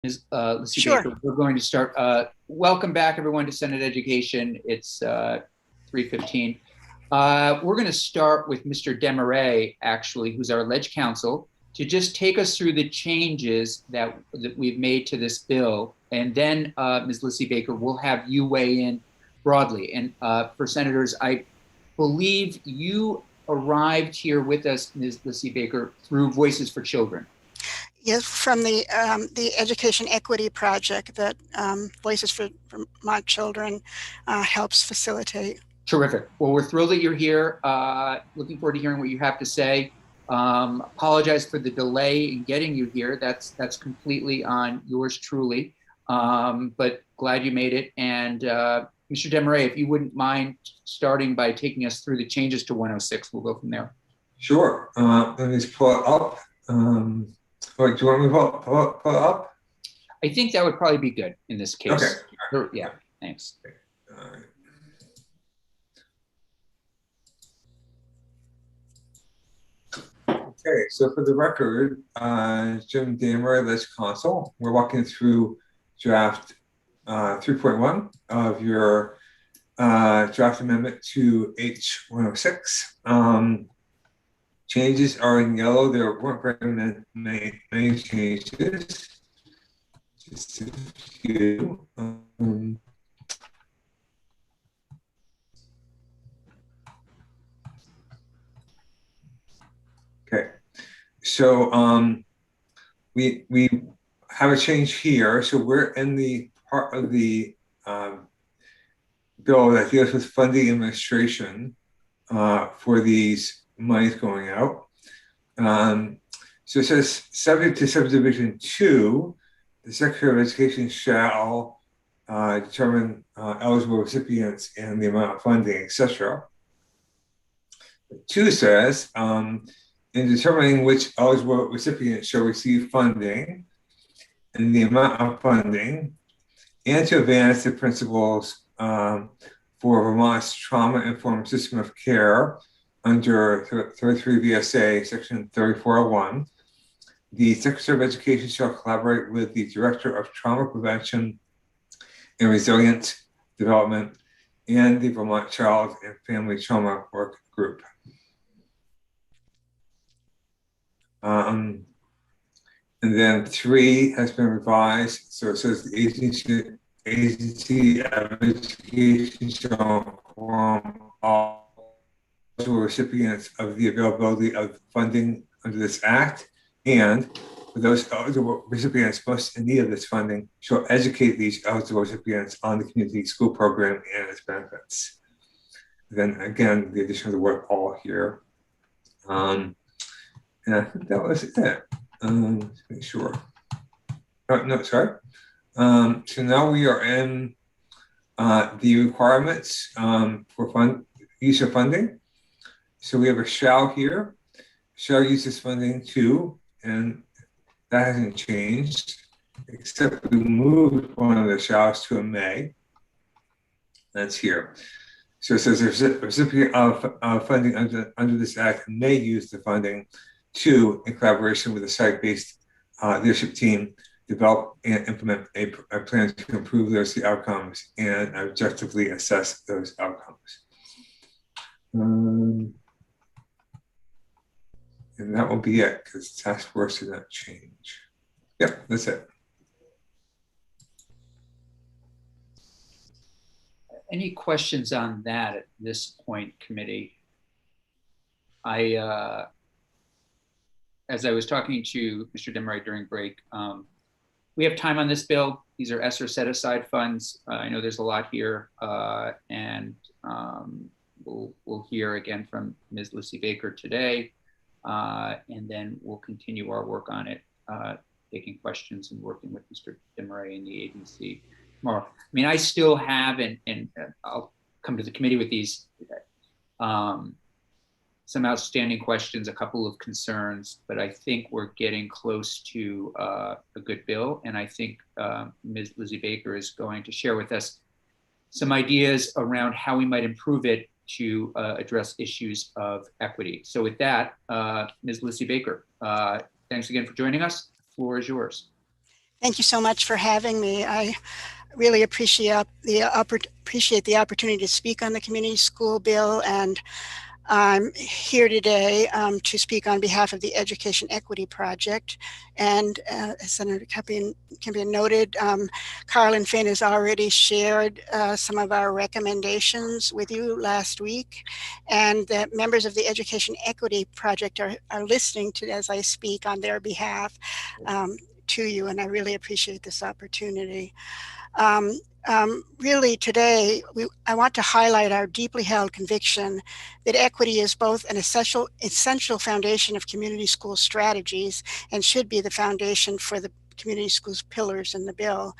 Ms. Lucy Sure. Baker, we're going to start. Welcome back, everyone, to Senate Education. It's 3:15. We're going to start with Mr. Demarais, actually, who's our Ledge Counsel, to just take us through the changes that we've made to this bill. And then, Ms. Lucy Baker, we'll have you weigh in broadly. And for senators, I believe you arrived here with us, Ms. Lucy Baker, through Voices for Children. Yes, from the Education Equity Project that Voices for Vermont Children helps facilitate. Terrific. Well, we're thrilled that you're here. Looking forward to hearing what you have to say. Apologize for the delay in getting you here. That's completely on yours truly. But glad you made it. And Mr. Demarais, if you wouldn't mind starting by taking us through the changes to 106, we'll go from there. Sure. Let me just pull it up. Do you want me to pull it up? I think that would probably be good in this case. Okay. Yeah, thanks. All right. Okay, so for the record, Jim Demarais, Ledge Counsel. We're walking through draft 3.1 of your draft amendment to H106. Changes are in yellow. There weren't very many changes. Just a few. Okay, so we have a change here. So we're in the part of the bill that deals with funding administration for these monies going out. So it says, subject to subdivision 2, the Secretary of Education shall determine eligible recipients and the amount of funding, etc. 2 says, in determining which eligible recipients shall receive funding and the amount of funding, and to advance the principles for Vermont's trauma-informed system of care under 33 VSA section 3401, the Secretary of Education shall collaborate with the Director of Trauma Prevention and Resilient Development and the Vermont Child and Family Trauma Work Group. And then 3 has been revised. So it says the agency of education shall inform all recipients of the availability of funding under this act, and for those eligible recipients most in need of this funding, shall educate these eligible recipients on the community school program and its benefits. Then again, the addition of the word all here. And I think that was it. Let's make sure. Oh, no, sorry. So now we are in the requirements for use of funding. So we have a shall here. Shall use this funding too, and that hasn't changed, except we moved one of the shalls to a may. That's here. So it says the recipient of funding under this act may use the funding to, in collaboration with a site-based leadership team, develop and implement a plan to improve literacy outcomes and objectively assess those outcomes. And that will be it, because task force did not change. Yep, that's it. Any questions on that at this point, committee? As I was talking to Mr. Demarais during break, we have time on this bill. These are ESSER set-aside funds. I know there's a lot here, and we'll hear again from Ms. Lucy Baker today. And then we'll continue our work on it, taking questions and working with Mr. Demarais and the agency tomorrow. I mean, I still have, and I'll come to the committee with these, some outstanding questions, a couple of concerns, but I think we're getting close to a good bill. And I think Ms. Lucy Baker is going to share with us some ideas around how we might improve it to address issues of equity. So with that, Ms. Lucy Baker, thanks again for joining us. The floor is yours. Thank you so much for having me. I really appreciate the opportunity to speak on the community school bill, and I'm here today to speak on behalf of the Education Equity Project. And as Senator Campion noted, Carlin Finn has already shared some of our recommendations with you last week, and that members of the Education Equity Project are listening to as I speak on their behalf to you, and I really appreciate this opportunity. Really today, I want to highlight our deeply held conviction that equity is both an essential foundation of community school strategies and should be the foundation for the community schools pillars in the bill.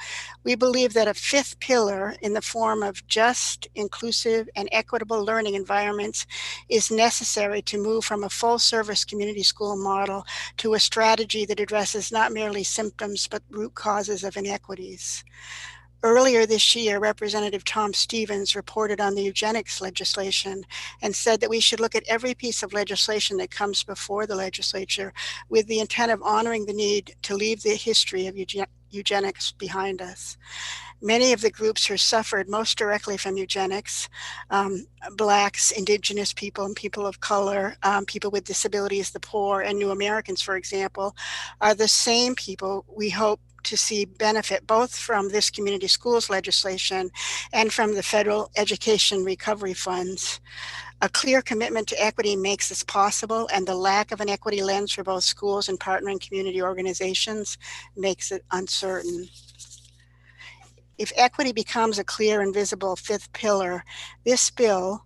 We believe that a fifth pillar in the form of just, inclusive, and equitable learning environments is necessary to move from a full service community school model to a strategy that addresses not merely symptoms but root causes of inequities. Earlier this year, Representative Tom Stevens reported on the eugenics legislation and said that we should look at every piece of legislation that comes before the legislature with the intent of honoring the need to leave the history of eugenics behind us. Many of the groups who suffered most directly from eugenics, Blacks, Indigenous people, and people of color, people with disabilities, the poor, and New Americans, for example, are the same people we hope to see benefit both from this community schools legislation and from the federal education recovery funds. A clear commitment to equity makes this possible, and the lack of an equity lens for both schools and partnering community organizations makes it uncertain. If equity becomes a clear and visible fifth pillar, this bill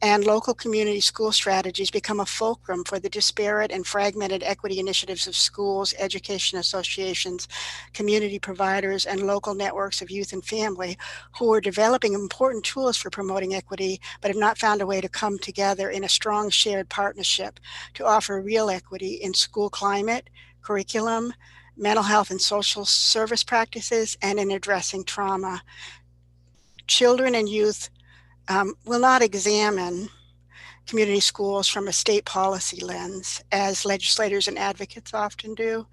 and local community school strategies become a fulcrum for the disparate and fragmented equity initiatives of schools, education associations, community providers, and local networks of youth and family who are developing important tools for promoting equity, but have not found a way to come together in a strong shared partnership to offer real equity in school climate, curriculum, mental health and social service practices, and in addressing trauma. Children and youth will not examine community schools from a state policy lens, as legislators and advocates often do.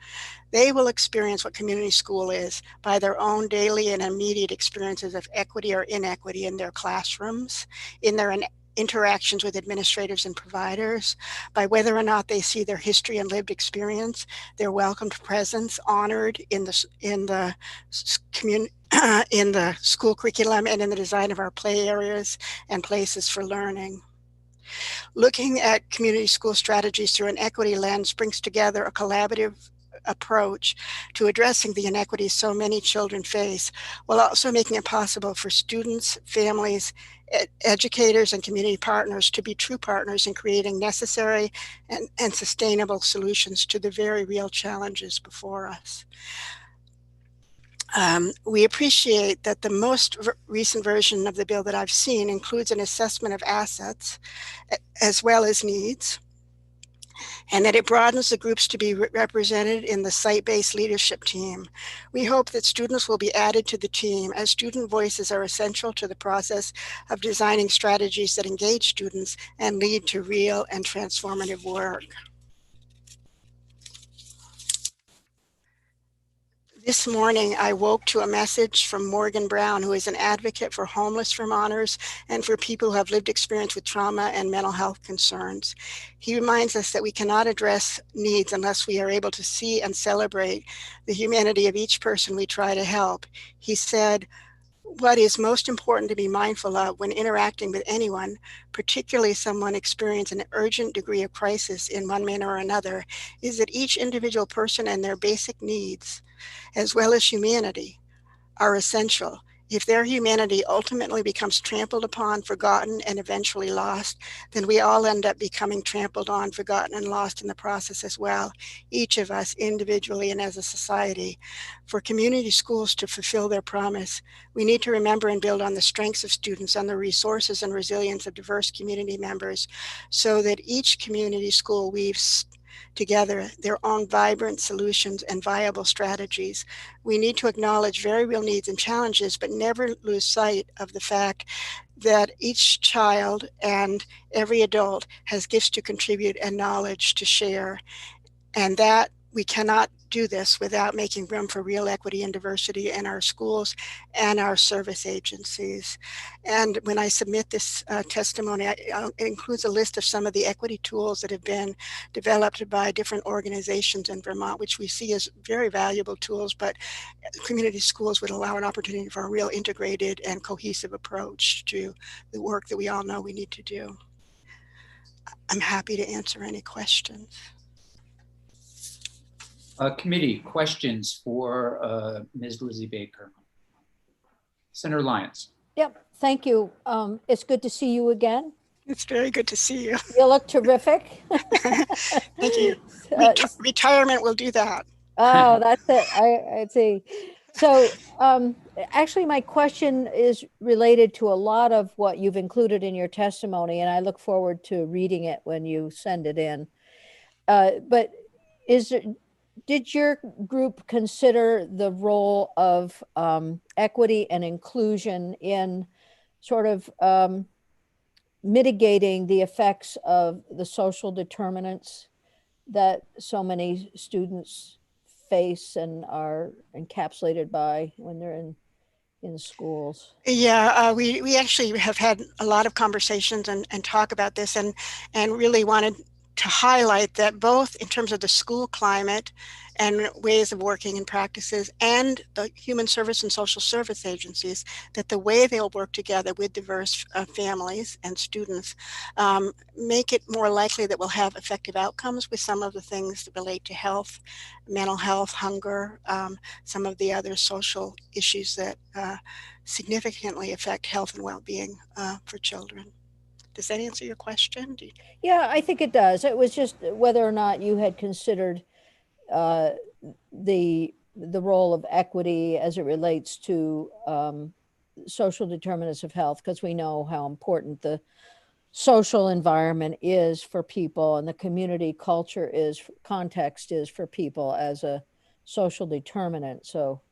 They will experience what community school is by their own daily and immediate experiences of equity or inequity in their classrooms, in their interactions with administrators and providers, by whether or not they see their history and lived experience, their welcomed presence honored in the community, in the school curriculum, and in the design of our play areas and places for learning. Looking at community school strategies through an equity lens brings together a collaborative approach to addressing the inequities so many children face, while also making it possible for students, families, educators, and community partners to be true partners in creating necessary and sustainable solutions to the very real challenges before us. We appreciate that the most recent version of the bill that I've seen includes an assessment of assets as well as needs, and that it broadens the groups to be represented in the site-based leadership team. We hope that students will be added to the team, as student voices are essential to the process of designing strategies that engage students and lead to real and transformative work. This morning, I woke to a message from Morgan Brown, who is an advocate for homeless Vermonters and for people who have lived experience with trauma and mental health concerns. He reminds us that we cannot address needs unless we are able to see and celebrate the humanity of each person we try to help. He said, "What is most important to be mindful of when interacting with anyone, particularly someone experiencing an urgent degree of crisis in one manner or another, is that each individual person and their basic needs, as well as humanity, are essential. If their humanity ultimately becomes trampled upon, forgotten, and eventually lost, then we all end up becoming trampled on, forgotten, and lost in the process as well, each of us individually and as a society. For community schools to fulfill their promise, we need to remember and build on the strengths of students, on the resources and resilience of diverse community members, so that each community school weaves together their own vibrant solutions and viable strategies. We need to acknowledge very real needs and challenges, but never lose sight of the fact that each child and every adult has gifts to contribute and knowledge to share, and that we cannot do this without making room for real equity and diversity in our schools and our service agencies. And when I submit this testimony, it includes a list of some of the equity tools that have been developed by different organizations in Vermont, which we see as very valuable tools, but community schools would allow an opportunity for a real integrated and cohesive approach to the work that we all know we need to do. I'm happy to answer any questions. Committee questions for Ms. Lizzie Baker. Senator Lyons. Yep, thank you. It's good to see you again. It's very good to see you. You look terrific. Thank you. Retirement will do that. Oh, that's it. I see. So actually, my question is related to a lot of what you've included in your testimony, and I look forward to reading it when you send it in. But did your group consider the role of equity and inclusion in sort of mitigating the effects of the social determinants that so many students face and are encapsulated by when they're in schools? Yeah, we actually have had a lot of conversations and talk about this, and really wanted to highlight that both in terms of the school climate and ways of working and practices, and the human service and social service agencies, that the way they'll work together with diverse families and students make it more likely that we'll have effective outcomes with some of the things that relate to health, mental health, hunger, some of the other social issues that significantly affect health and well-being for children. Does that answer your question? Yeah, I think it does. It was just whether or not you had considered the role of equity as it relates to social determinants of health, because we know how important the social environment is for people, and the community culture context is for people as a social determinant. So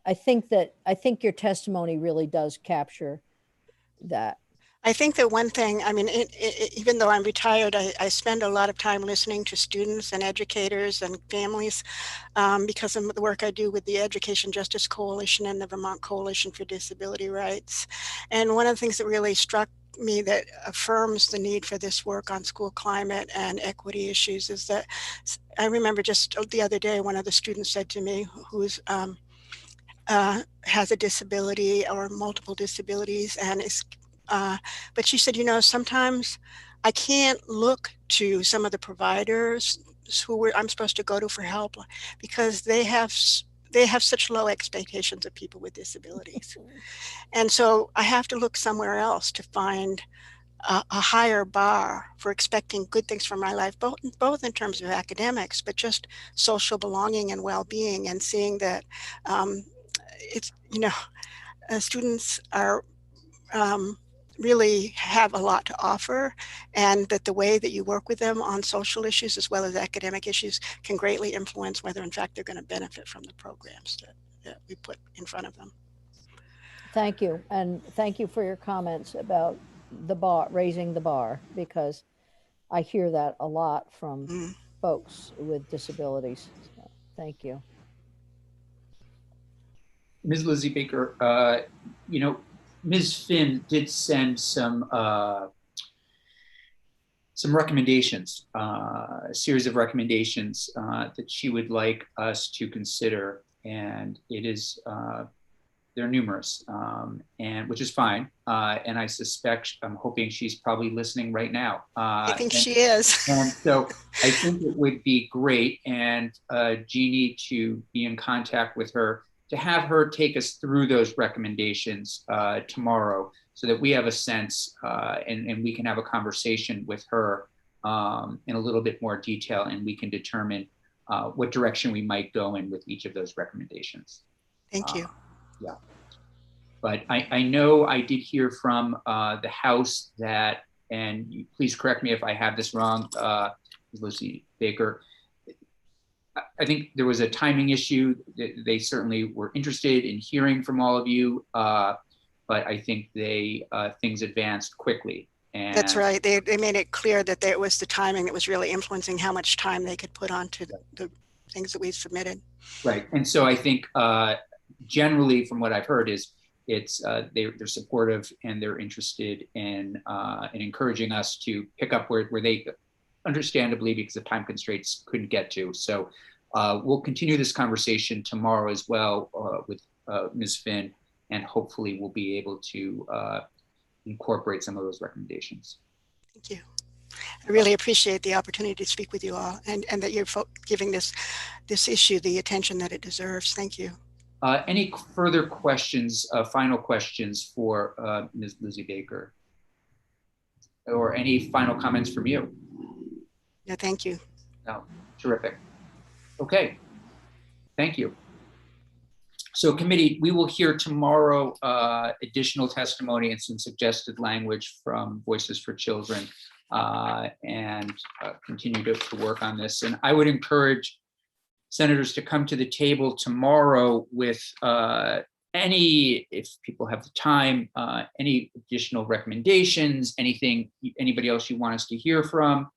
I think your testimony really does capture that. I think that one thing, I mean, even though I'm retired, I spend a lot of time listening to students and educators and families because of the work I do with the Education Justice Coalition and the Vermont Coalition for Disability Rights. And one of the things that really struck me that affirms the need for this work on school climate and equity issues is that I remember just the other day, one of the students said to me, who's has a disability or multiple disabilities, and is but she said, you know, sometimes I can't look to some of the providers who I'm supposed to go to for help because they have such low expectations of people with disabilities. And so I have to look somewhere else to find a higher bar for expecting good things from my life, both in terms of academics, but just social belonging and well-being, and seeing that it's, you know, students are really have a lot to offer, and that the way that you work with them on social issues as well as academic issues can greatly influence whether in fact they're going to benefit from the programs that we put in front of them. Thank you. And thank you for your comments about raising the bar, because I hear that a lot from folks with disabilities. So, thank you. Ms. Lizzie Baker, you know, Ms. Finn did send some recommendations, a series of recommendations that she would like us to consider, and it is they're numerous, and which is fine. And I suspect, I'm hoping she's probably listening right now. I think she is. And so I think it would be great, and Jeannie, to be in contact with her, to have her take us through those recommendations tomorrow, so that we have a sense and we can have a conversation with her in a little bit more detail, and we can determine what direction we might go in with each of those recommendations. Thank you. Yeah. But I know I did hear from the House that, and please correct me if I have this wrong, Lizzie Baker, I think there was a timing issue. They certainly were interested in hearing from all of you, but I think things advanced quickly. And that's right. They made it clear that it was the timing that was really influencing how much time they could put onto the things that we've submitted. Right. And so I think generally from what I've heard is they're supportive and they're interested in encouraging us to pick up where they understandably, because of time constraints, couldn't get to. So we'll continue this conversation tomorrow as well with Ms. Finn, and hopefully we'll be able to incorporate some of those recommendations. Thank you. I really appreciate the opportunity to speak with you all, and that you're giving this issue the attention that it deserves. Thank you. Any further questions, final questions for Ms. Lizzie Baker? Or any final comments from you? No, thank you. No, terrific. Okay, thank you. So committee, we will hear tomorrow additional testimony and some suggested language from Voices for Children and continue to work on this. And I would encourage senators to come to the table tomorrow with if people have the time, any additional recommendations, anybody else you want us to hear from.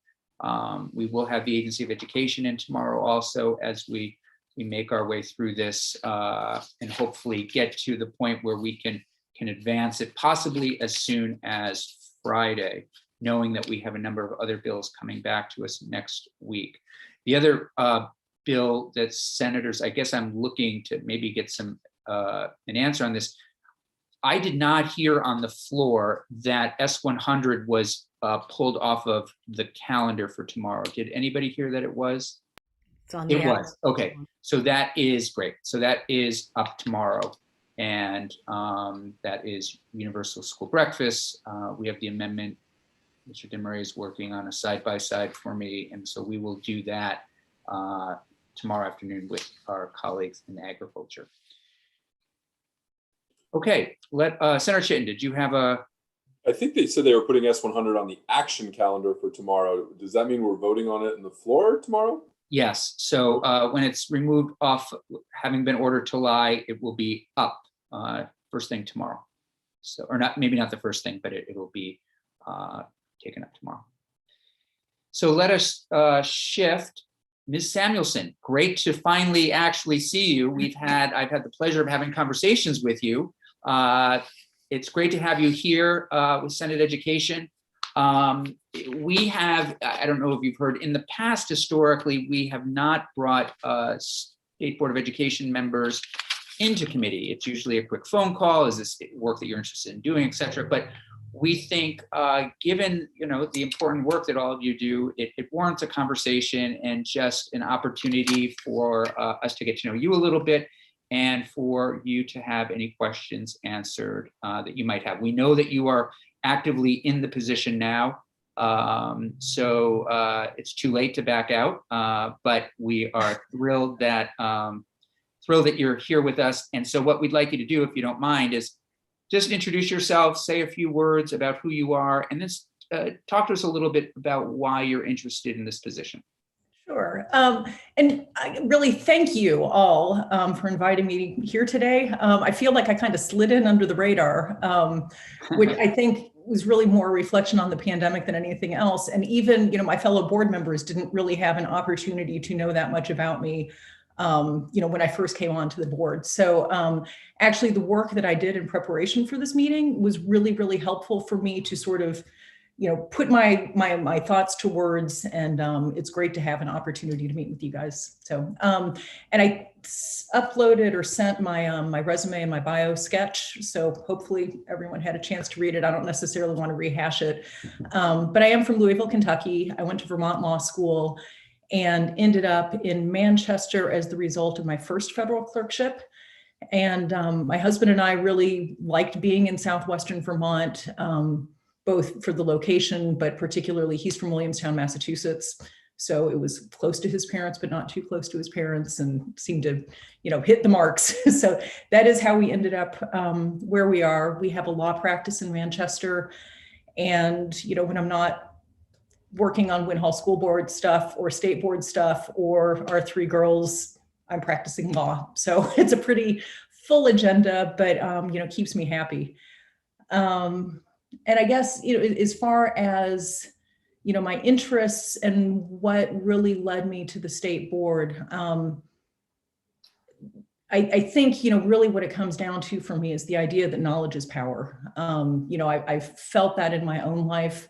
We will have the Agency of Education in tomorrow also as we make our way through this and hopefully get to the point where we can advance it possibly as soon as Friday, knowing that we have a number of other bills coming back to us next week. The other bill that senators, I guess I'm looking to maybe get an answer on this. I did not hear on the floor that S100 was pulled off of the calendar for tomorrow. Did anybody hear that it was? It's on it was. Okay, so that is great. So that is up tomorrow. And that is universal school breakfast. We have the amendment. Mr. Demeray is working on a side-by-side for me. And so we will do that tomorrow afternoon with our colleagues in agriculture. Okay, Senator Chitton, did you have a? I think they said they were putting S100 on the action calendar for tomorrow. Does that mean we're voting on it in the floor tomorrow? Yes, so when it's removed off, having been ordered to lie, it will be up first thing tomorrow. So, or not, maybe not the first thing, but it will be taken up tomorrow. So let us shift. Ms. Samuelson, great to finally actually see you. I've had the pleasure of having conversations with you. It's great to have you here with Senate Education. We have, I don't know if you've heard, in the past, historically, we have not brought State Board of Education members into committee. It's usually a quick phone call. Is this work that you're interested in doing, et cetera? But we think, given the important work that all of you do, it warrants a conversation and just an opportunity for us to get to know you a little bit and for you to have any questions answered that you might have. We know that you are actively in the position now, so it's too late to back out, but we are thrilled that you're here with us. And so what we'd like you to do, if you don't mind, is just introduce yourself, say a few words about who you are, and then talk to us a little bit about why you're interested in this position. Sure. And I really thank you all for inviting me here today. I feel like I kind of slid in under the radar, which I think was really more a reflection on the pandemic than anything else. And even, my fellow board members didn't really have an opportunity to know that much about me, when I first came onto the board. So actually the work that I did in preparation for this meeting was really, really helpful for me to sort of, put my thoughts to words, and it's great to have an opportunity to meet with you guys. So, and I uploaded or sent my resume and my bio sketch. So hopefully everyone had a chance to read it. I don't necessarily want to rehash it, but I am from Louisville, Kentucky. I went to Vermont Law School and ended up in Manchester as the result of my first federal clerkship. And my husband and I really liked being in Southwestern Vermont, both for the location, but particularly he's from Williamstown, Massachusetts. So it was close to his parents, but not too close to his parents, and seemed to, hit the marks. So that is how we ended up where we are. We have a law practice in Manchester. And, when I'm not working on Win Hall School Board stuff or state board stuff or our three girls, I'm practicing law. So it's a pretty full agenda, but, keeps me happy. And I guess, as far as, my interests and what really led me to the state board. I think, really what it comes down to for me is the idea that knowledge is power. I've felt that in my own life.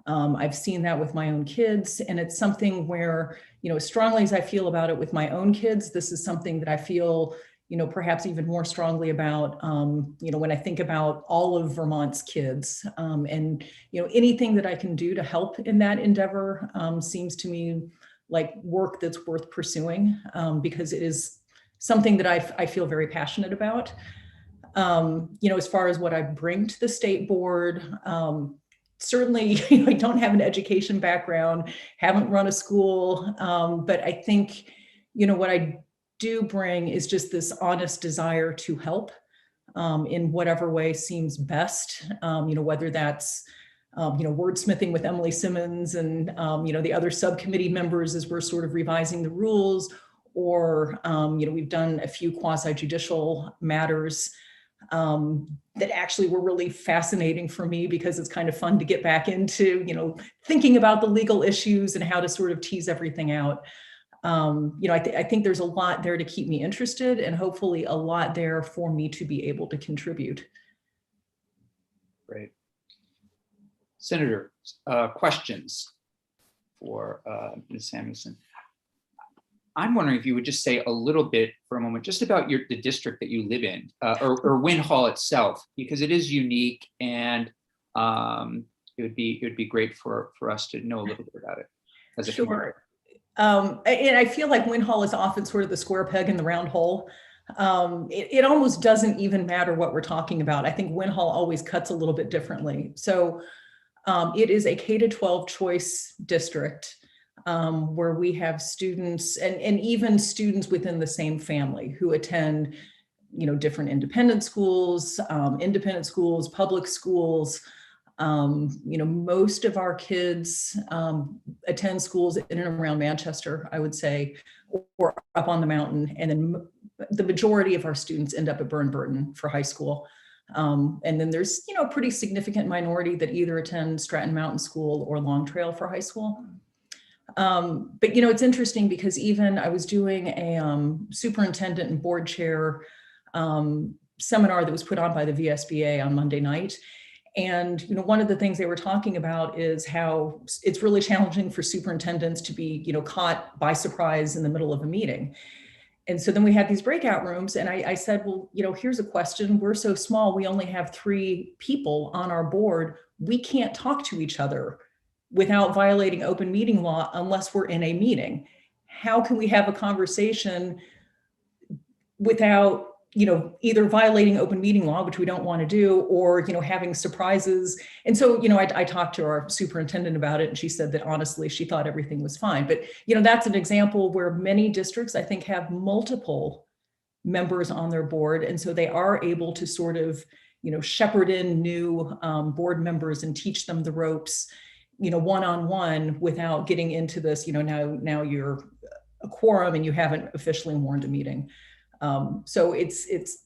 I've seen that with my own kids, and it's something where, as strongly as I feel about it with my own kids, this is something that I feel, perhaps even more strongly about, when I think about all of Vermont's kids, and, anything that I can do to help in that endeavor seems to me like work that's worth pursuing, because it is something that I feel very passionate about. As far as what I bring to the state board, certainly, I don't have an education background, haven't run a school, but I think, what I do bring is just this honest desire to help in whatever way seems best, whether that's, wordsmithing with Emily Simmons and, the other subcommittee members as we're sort of revising the rules, or, we've done a few quasi-judicial matters that actually were really fascinating for me, because it's kind of fun to get back into, thinking about the legal issues and how to sort of tease everything out. I think there's a lot there to keep me interested, and hopefully a lot there for me to be able to contribute. Great. Senator, questions for Ms. Samuelson? I'm wondering if you would just say a little bit for a moment, just about the district that you live in, or Wynn Hall itself, because it is unique, and it would be great for us to know a little bit about it as a community. And I feel like Wynn Hall is often sort of the square peg in the round hole. It almost doesn't even matter what we're talking about. I think Wynn Hall always cuts a little bit differently. So it is a K-12 choice district, where we have students and even students within the same family who attend, different independent schools, public schools. Most of our kids attend schools in and around Manchester, I would say, or up on the mountain. And then the majority of our students end up at Burton for high school. And then there's, a pretty significant minority that either attend Stratton Mountain School or Long Trail for high school. But, it's interesting because even I was doing a superintendent and board chair seminar that was put on by the VSBA on Monday night. And, one of the things they were talking about is how it's really challenging for superintendents to be, caught by surprise in the middle of a meeting. And so then we had these breakout rooms, and I said, well, here's a question. We're so small. We only have 3 people on our board. We can't talk to each other without violating open meeting law unless we're in a meeting. How can we have a conversation without, either violating open meeting law, which we don't want to do, or, having surprises? And so, I talked to our superintendent about it, and she said that honestly, she thought everything was fine. But, that's an example where many districts, I think, have multiple members on their board. And so they are able to sort of, shepherd in new board members and teach them the ropes, one-on-one, without getting into this, now you're a quorum and you haven't officially warned a meeting. So it's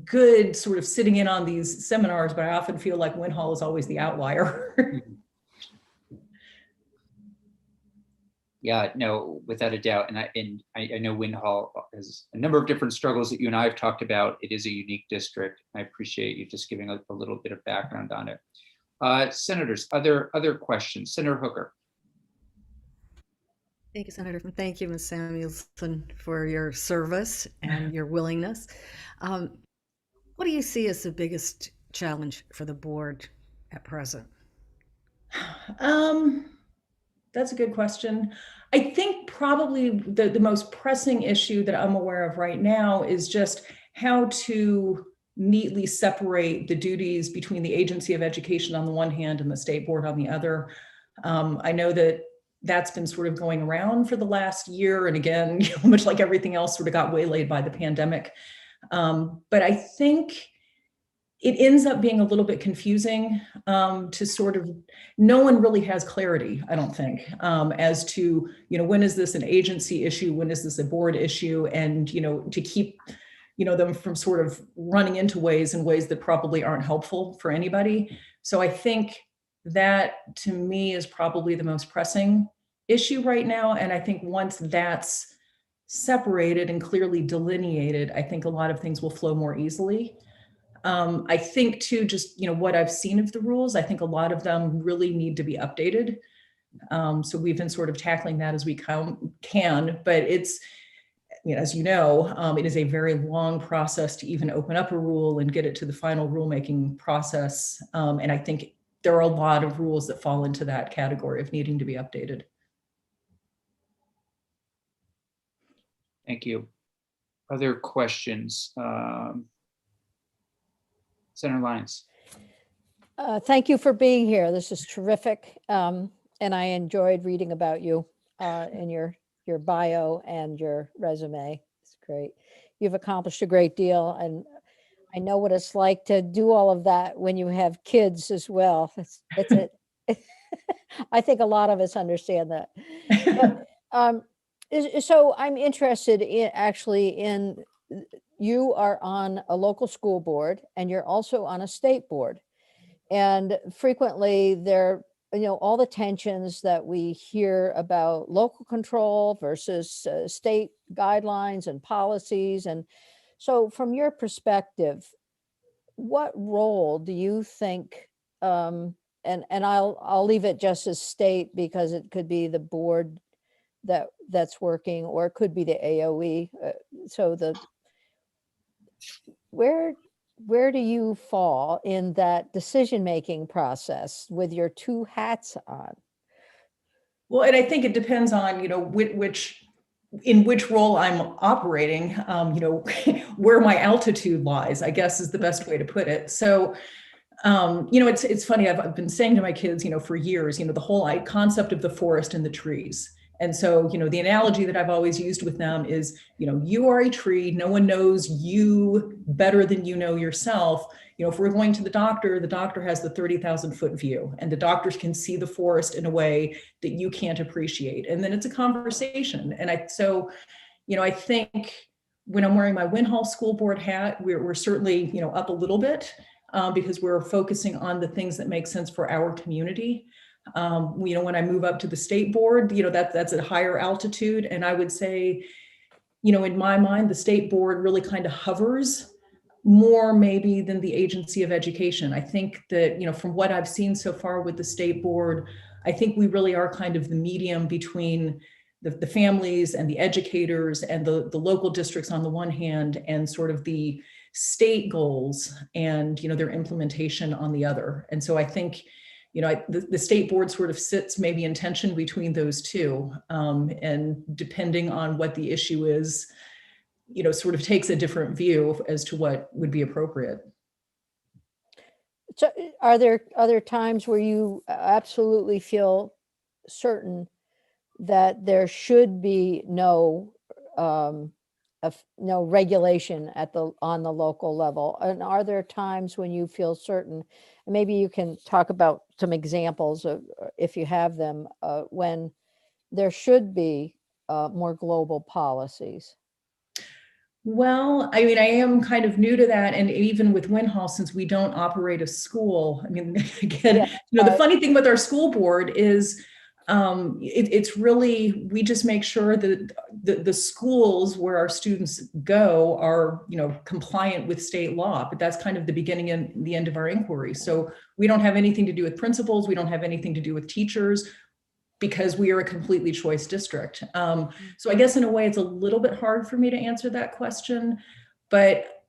good sort of sitting in on these seminars, but I often feel like Wynn Hall is always the outlier. Yeah, no, without a doubt. And I know Wynn Hall has a number of different struggles that you and I have talked about. It is a unique district. I appreciate you just giving a little bit of background on it. Senators, other questions? Senator Hooker. Thank you, Senator. Thank you, Ms. Samuelson, for your service and your willingness. What do you see as the biggest challenge for the board at present? That's a good question. I think probably the most pressing issue that I'm aware of right now is just how to neatly separate the duties between the Agency of Education on the one hand and the state board on the other. I know that that's been sort of going around for the last year. And again, much like everything else, sort of got waylaid by the pandemic. But I think it ends up being a little bit confusing to sort of, no one really has clarity, I don't think, as to, when is this an agency issue? When is this a board issue? And, to keep, them from sort of running into ways that probably aren't helpful for anybody. So I think that to me is probably the most pressing issue right now. And I think once that's separated and clearly delineated, I think a lot of things will flow more easily. I think too, just, what I've seen of the rules, I think a lot of them really need to be updated. So we've been sort of tackling that as we can, but it's, as you know, it is a very long process to even open up a rule and get it to the final rulemaking process. And I think there are a lot of rules that fall into that category of needing to be updated. Thank you. Other questions? Senator Lyons. Thank you for being here. This is terrific. And I enjoyed reading about you in your bio and your resume. It's great. You've accomplished a great deal. And I know what it's like to do all of that when you have kids as well. I think a lot of us understand that. But, so I'm interested in you are on a local school board and you're also on a state board. And frequently there, all the tensions that we hear about local control versus state guidelines and policies. And so from your perspective, what role do you think, and I'll leave it just as state because it could be the board that's working, or it could be the AOE. So where do you fall in that decision-making process with your two hats on? Well, and I think it depends on, in which role I'm operating, where my altitude lies, I guess is the best way to put it. So, it's funny, I've been saying to my kids, for years, the whole concept of the forest and the trees. And so, the analogy that I've always used with them is, you are a tree, no one knows you better than you know yourself. If we're going to the doctor has the 30,000 foot view, and the doctors can see the forest in a way that you can't appreciate. And then it's a conversation. And I think when I'm wearing my Winhall School Board hat, we're certainly, up a little bit because we're focusing on the things that make sense for our community. When I move up to the state board, that's at higher altitude. And I would say, in my mind, the state board really kind of hovers more maybe than the agency of education. I think that, from what I've seen so far with the state board, I think we really are kind of the medium between the families and the educators and the local districts on the one hand, and sort of the state goals and, their implementation on the other. And so I think, the state board sort of sits maybe in tension between those two. And depending on what the issue is, sort of takes a different view as to what would be appropriate. So are there other times where you absolutely feel certain that there should be no regulation on the local level? And are there times when you feel certain, and maybe you can talk about some examples of, if you have them, when there should be more global policies? Well, I am kind of new to that. And even with Winhall, since we don't operate a school, again, the funny thing with our school board is it's really, we just make sure that the schools where our students go are, compliant with state law, but that's kind of the beginning and the end of our inquiry. So we don't have anything to do with principals. We don't have anything to do with teachers, because we are a completely choice district. So I guess in a way it's a little bit hard for me to answer that question, but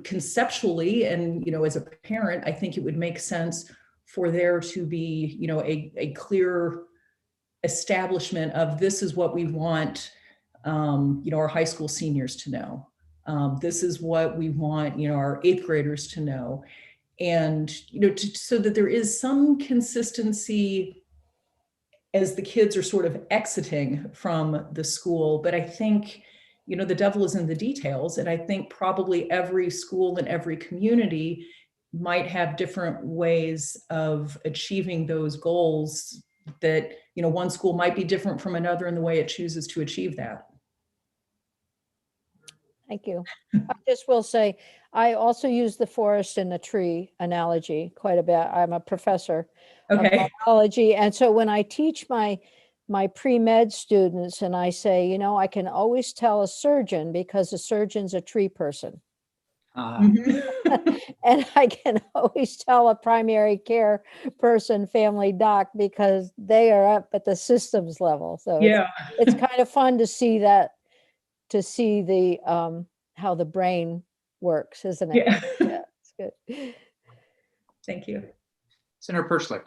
conceptually and, as a parent, I think it would make sense for there to be, a clear establishment of this is what we want, our high school seniors to know. This is what we want, our 8th graders to know. And, so that there is some consistency as the kids are sort of exiting from the school. But I think, the devil is in the details. And I think probably every school and every community might have different ways of achieving those goals that, one school might be different from another in the way it chooses to achieve that. Thank you. I just will say, I also use the forest and the tree analogy quite a bit. I'm a professor of Okay. biology. And so when I teach my pre-med students and I say, you know, I can always tell a surgeon because a surgeon's a tree person. Mhm. And I can always tell a primary care person, family doc, because they are up at the systems level. So Yeah. it's kind of fun to see that, to see the how the brain works, isn't it? Yeah. Yeah, it's good. Thank you. Senator Perschlick.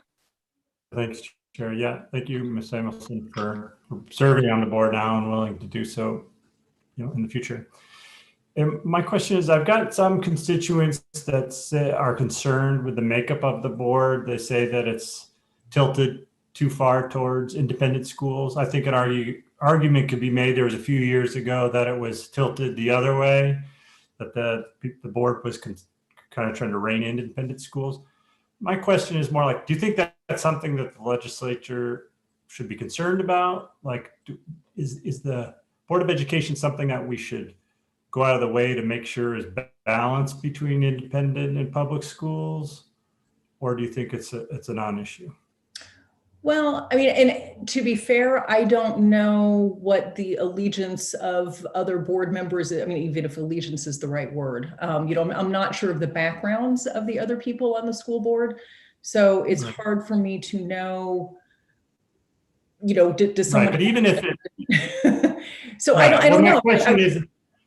Thanks, Chair. Yeah, thank you, Ms. Samuelson, for serving on the board now and willing to do so, you know, in the future. And my question is, I've got some constituents that are concerned with the makeup of the board. They say that it's tilted too far towards independent schools. I think an argument could be made. There was a few years ago that it was tilted the other way, that the board was kind of trying to rein in independent schools. My question is more like, do you think that that's something that the legislature should be concerned about? Like, is the Board of Education something that we should go out of the way to make sure is balanced between independent and public schools? Or do you think it's a non-issue? Well, I mean, and to be fair, I don't know what the allegiance of other board members, I mean, even if allegiance is the right word, you know, I'm not sure of the backgrounds of the other people on the school board. So it's Right. hard for me to know, you know, does someone, right, but even if it, so right. I don't well, know.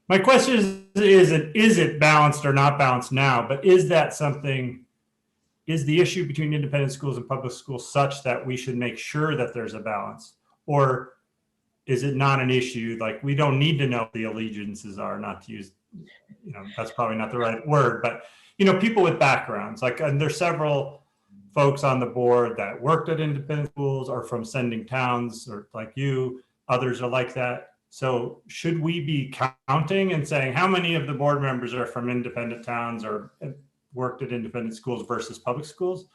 My question is it balanced or not balanced now? But is that something, is the issue between independent schools and public schools such that we should make sure that there's a balance? Or is it not an issue? Like, we don't need to know what the allegiances are, not to use, you know, that's probably not the right word, but, you know, people with backgrounds, like, and there's several folks on the board that worked at independent schools or from sending towns, or like you, others are like that. So should we be counting and saying how many of the board members are from independent towns or worked at independent schools versus public schools?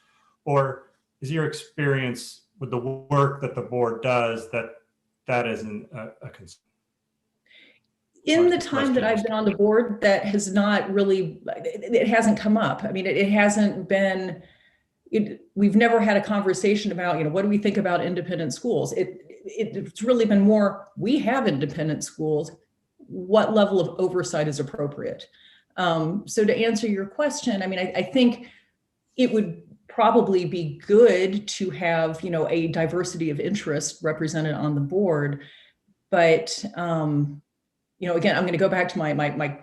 Or is your experience with the work that the board does that isn't a concern? In the time that I've been on the board, that has not really, it hasn't come up. I mean, it hasn't been, we've never had a conversation about, you know, what do we think about independent schools? It's really been more, we have independent schools, what level of oversight is appropriate? So to answer your question, I mean, I think it would probably be good to have, you know, a diversity of interest represented on the board. But, you know, again, I'm going to go back to my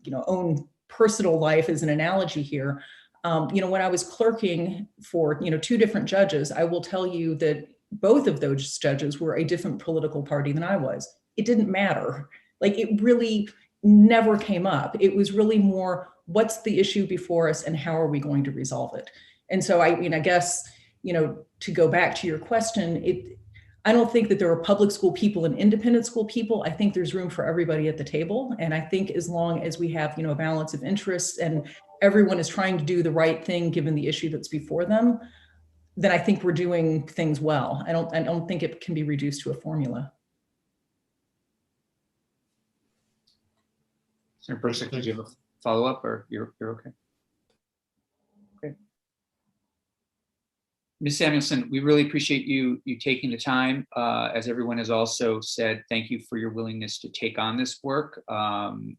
you know, own personal life as an analogy here. You know, when I was clerking for, you know, 2 different judges, I will tell you that both of those judges were a different political party than I was. It didn't matter. Like, it really never came up. It was really more, what's the issue before us and how are we going to resolve it? And so I mean, I guess, you know, to go back to your question, I don't think that there are public school people and independent school people. I think there's room for everybody at the table. And I think as long as we have, you know, a balance of interests and everyone is trying to do the right thing given the issue that's before them, then I think we're doing things well. I don't think it can be reduced to a formula. Senator Persick, did you have a follow-up, or you're okay? Okay. Ms. Samuelson, we really appreciate you taking the time. As everyone has also said, thank you for your willingness to take on this work.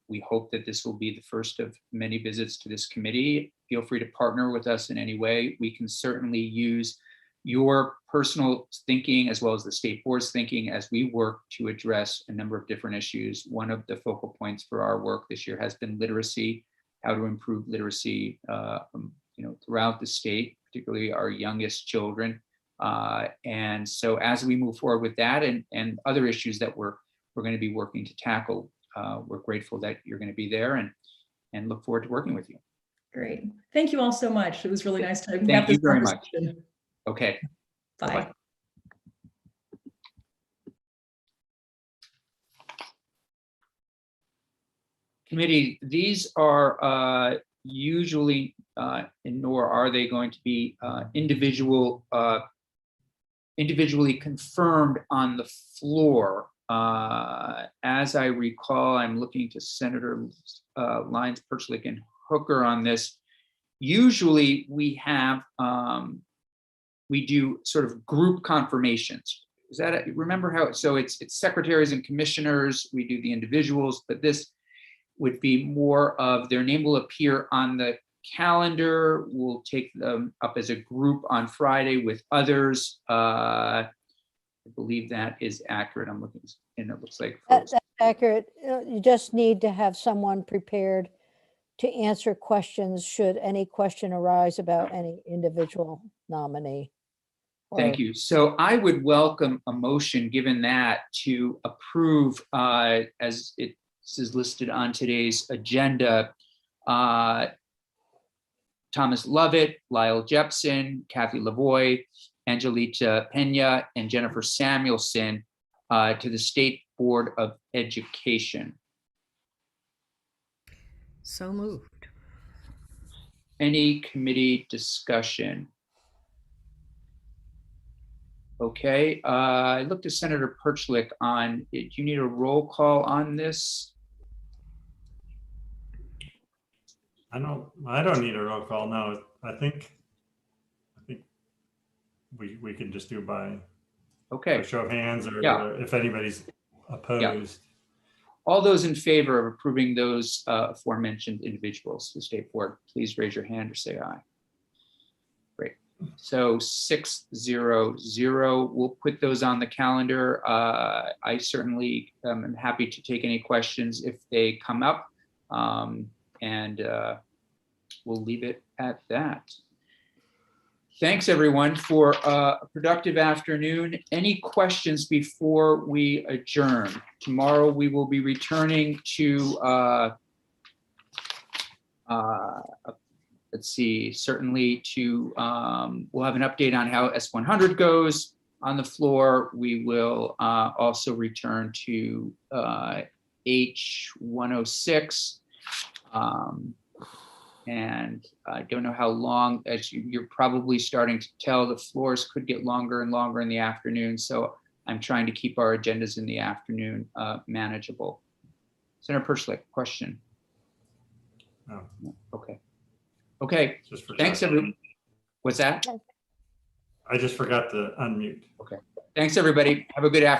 We hope that this will be the first of many visits to this committee. Feel free to partner with us in any way. We can certainly use your personal thinking as well as the state board's thinking as we work to address a number of different issues. One of the focal points for our work this year has been literacy, how to improve literacy you know, throughout the state, particularly our youngest children. And so as we move forward with that and other issues that we're going to be working to tackle, we're grateful that you're going to be there and look forward to working with you. Great. Thank you all so much. It was really nice to have Thank this you very much. conversation. Okay. Bye. Bye-bye. Committee, these are usually, nor are they going to be individually confirmed on the floor. As I recall, I'm looking to Senator Lyons, Perchlik, and Hooker on this. Usually we have, we do sort of group confirmations. Is that, remember how, so it's secretaries and commissioners, we do the individuals, but this would be more of their name will appear on the calendar. We'll take them up as a group on Friday with others. I believe that is accurate. I'm looking, and it looks like That's accurate. You just need to have someone prepared to answer questions should any question arise about any individual nominee. Thank you. So I would welcome a motion, given that, to approve, as it is listed on today's agenda, Thomas Lovett, Lyle Jepson, Kathy Lavoie, Angelita Pena, and Jennifer Samuelson to the State Board of Education. So moved. Any committee discussion? Okay, I looked to Senator Perchlik on, do you need a roll call on this? I don't need a roll call. No, I think we can just do by show of hands, or if anybody's opposed. All those in favor of approving those aforementioned individuals to the State Board, please raise your hand or say aye. Great. So 6-0-0, we'll put those on the calendar. I certainly am happy to take any questions if they come up, and we'll leave it at that. Thanks everyone for a productive afternoon. Any questions before we adjourn? Tomorrow we will be returning to, let's see, certainly to, we'll have an update on how S100 goes on the floor. We will also return to H106. And I don't know how long, as you're probably starting to tell, the floors could get longer and longer in the afternoon. So I'm trying to keep our agendas in the afternoon manageable. Senator Perchlik, question? No. Okay. Okay, thanks everyone. What's that? I just forgot to unmute. Okay, thanks everybody. Have a good afternoon.